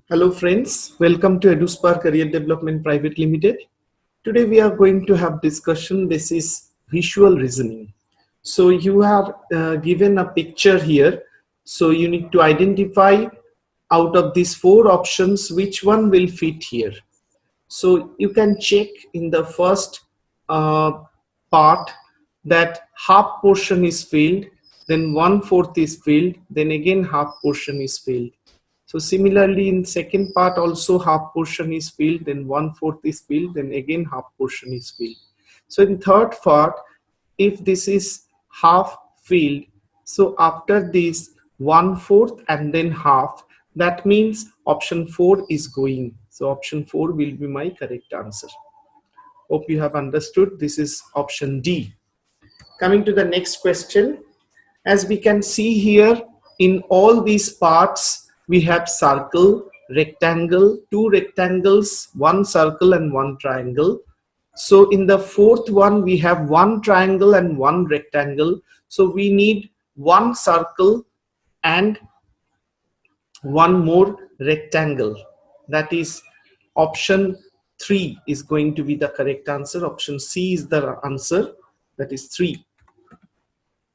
Hello friends, welcome to EduSpark Career Development Private Limited. Today we are going to have discussion basis visual reasoning. So you have given a picture here. So you need to identify out of these four options which one will fit here. So you can check in the first uh, part that half portion is filled, then 1/4 is filled, then again half portion is filled. So similarly in second part also half portion is filled, then 1/4 is filled, then again half portion is filled. So in third part, if this is half filled, so after this 1/4 and then half, that means option 4 is going. So option 4 will be my correct answer. Hope you have understood. This is option D. Coming to the next question, as we can see here, in all these parts we have circle, rectangle, two rectangles, one circle and one triangle. So in the fourth one we have one triangle and one rectangle, so we need one circle and one more rectangle. That is option 3 is going to be the correct answer. Option C is the answer, that is 3.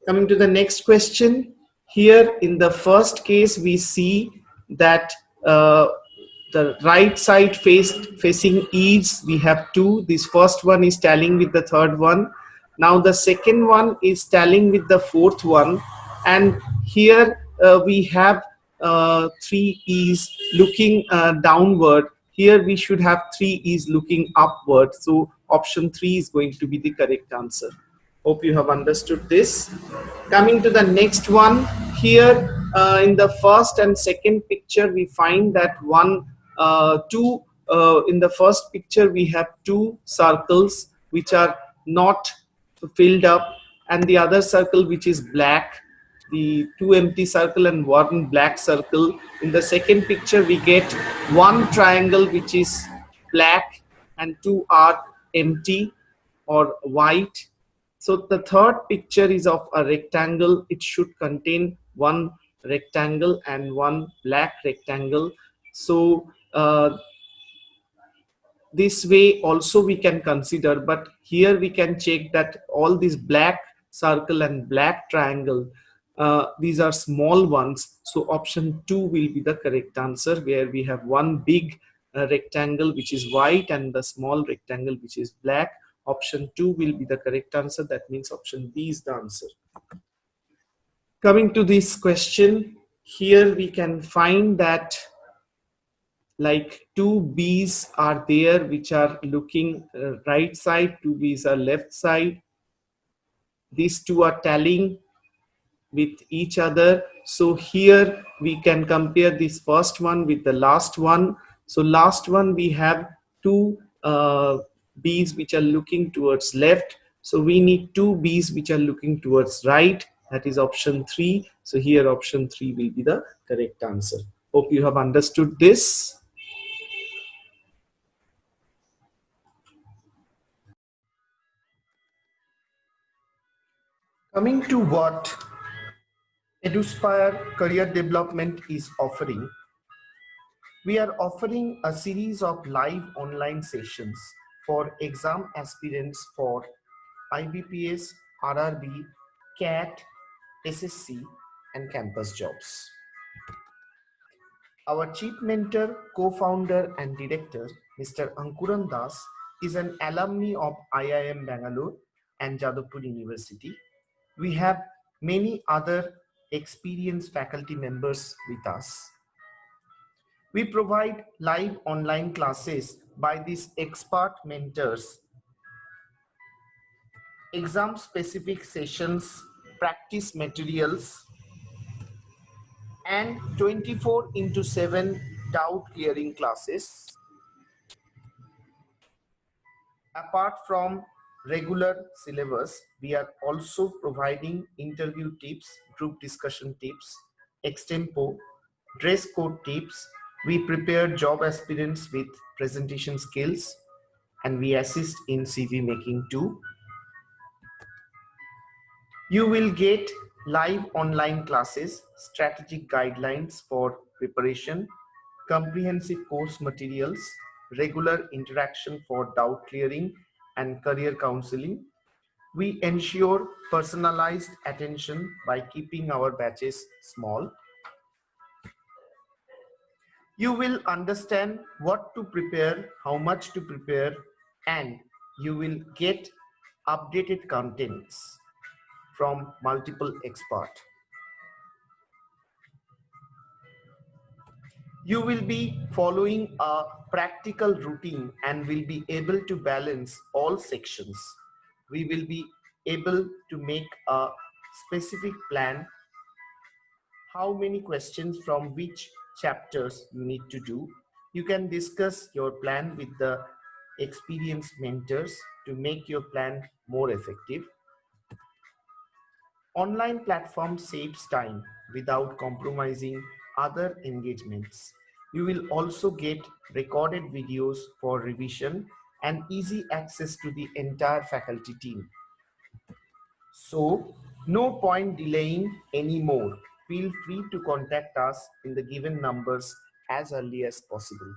Coming to the next question, here in the first case we see that the right side facing eaves, we have two. This first one is tallying with the third one. Now the second one is tallying with the fourth one, and here we have three e's looking downward. Here we should have three e's looking upward, so option 3 is going to be the correct answer. Hope you have understood this. Coming to the next one, here in the first and second picture we find that in the first picture we have two circles which are not filled up, and the other circle which is black, the two empty circle and one black circle. In the second picture we get one triangle which is black and two are empty or white. So the third picture is of a rectangle. It should contain one rectangle and one black rectangle. So this way also we can consider, but here we can check that all these black circle and black triangle, these are small ones. So option 2 will be the correct answer, where we have one big rectangle which is white and the small rectangle which is black. Option 2 will be the correct answer. That means option B is the answer. Coming to this question, here we can find that like two bees are there which are looking right side, two bees are left side. These two are tallying with each other. So here we can compare this first one with the last one. So last one we have two bees which are looking towards left, so we need two bees which are looking towards right. That is option 3. So here option 3 will be the correct answer. Hope you have understood this. Coming to what EduSpire Career Development is offering, we are offering a series of live online sessions for exam aspirants for IBPS, RRB, CAT, SSC, and campus jobs. Our chief mentor, co-founder, and director, Mr. Ankuran Das, is an alumni of IIM Bangalore and Jadavpur University. We have many other experienced faculty members with us. We provide live online classes by these expert mentors, exam specific sessions, practice materials, and 24/7 doubt clearing classes. Apart from regular syllabus, we are also providing interview tips, group discussion tips, extempo, dress code tips. We prepare job aspirants with presentation skills, and we assist in CV making too. You will get live online classes, strategic guidelines for preparation, comprehensive course materials, regular interaction for doubt clearing and career counseling. We ensure personalized attention by keeping our batches small. You will understand what to prepare, how much to prepare, and you will get updated contents from multiple experts. You will be following a practical routine and will be able to balance all sections. We will be able to make a specific plan, how many questions from which chapters you need to do. You can discuss your plan with the experienced mentors to make your plan more effective. Online platform saves time without compromising other engagements. You will also get recorded videos for revision and easy access to the entire faculty team. So, no point delaying anymore. Feel free to contact us in the given numbers as early as possible.